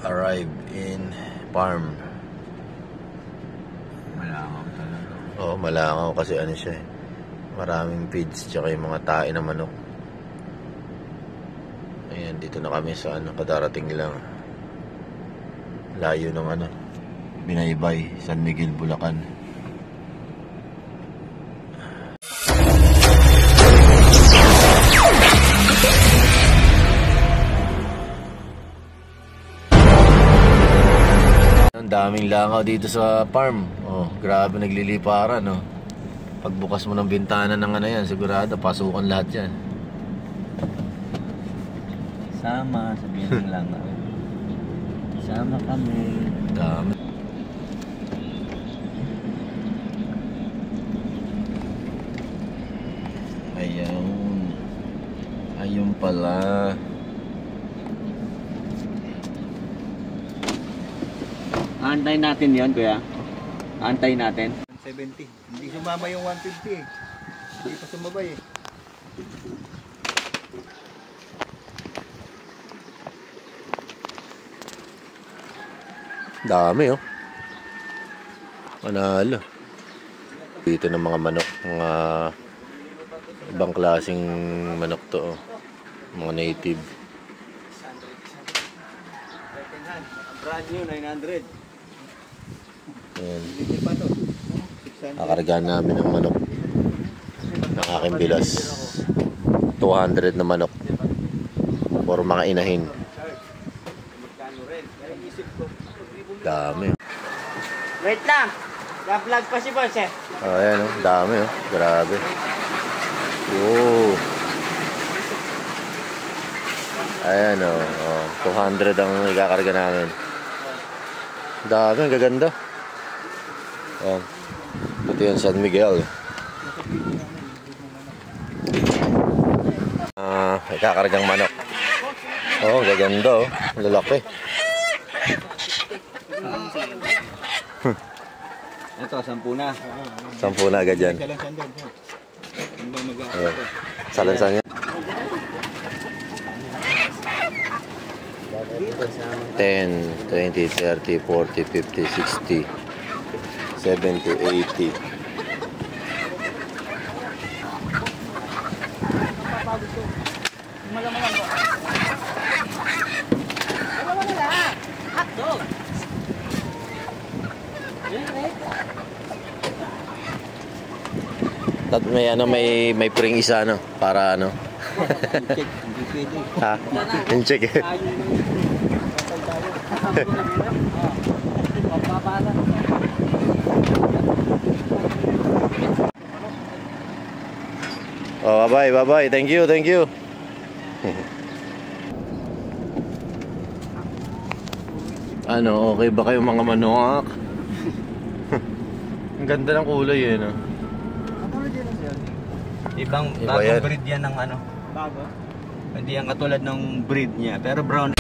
arrive in farm. Malangaw talaga. Oo, malangaw kasi ano siya eh. Maraming feeds tsaka yung mga tae na manok. Ayan, dito na kami sa ano, kadarating lang. Layo ng ano, Binaybay, San Miguel, Bulacan. Ang daming langaw dito sa farm. Oh, grabe nagliliparan, no. Pagbukas mo ng bintana ng ano yan, sigurado pasukan lahat yan. Sama, sabihin lang. Sama kami. Dami. Ayan. Ayun pala. Antayin natin yan, kuya. Antayin natin. 170. Hindi sumama yung 150 eh. Hindi pa sumabay eh. Dami oh. Manalo. Dito ng mga manok, mga ibang klaseng manok to oh. Mga native. Brand new, 900. Ayan. Hindi pa to. Kakargaan namin ng manok ng aking bilas. 200 na manok for mga inahin. Dami. Wait lang. Na-vlog pa si boss eh. Oh, ayan oh. Dami oh. Grabe. Wow. Ayan oh. Oh. 200 ang ikakarga namin. Dami. Ang gaganda. Ayan. Ito yung San Miguel. Ikakargang manok. Oh, gaganda oh. Lalaki. Ito, 10 na. 10 na agad yan. Salansan yan. 10, 20, 30, 40, 50, 60, 70, 80. At may ano, may pring isa no para ano. Ha? In-check. Oh, bye-bye. Thank you. Ano, okay ba kayo mga manok? Ang ganda ng kulay eh, no? Ibang Iba yan. breed yan ng ano. Bago? Hindi yan katulad ng breed niya. Pero brown.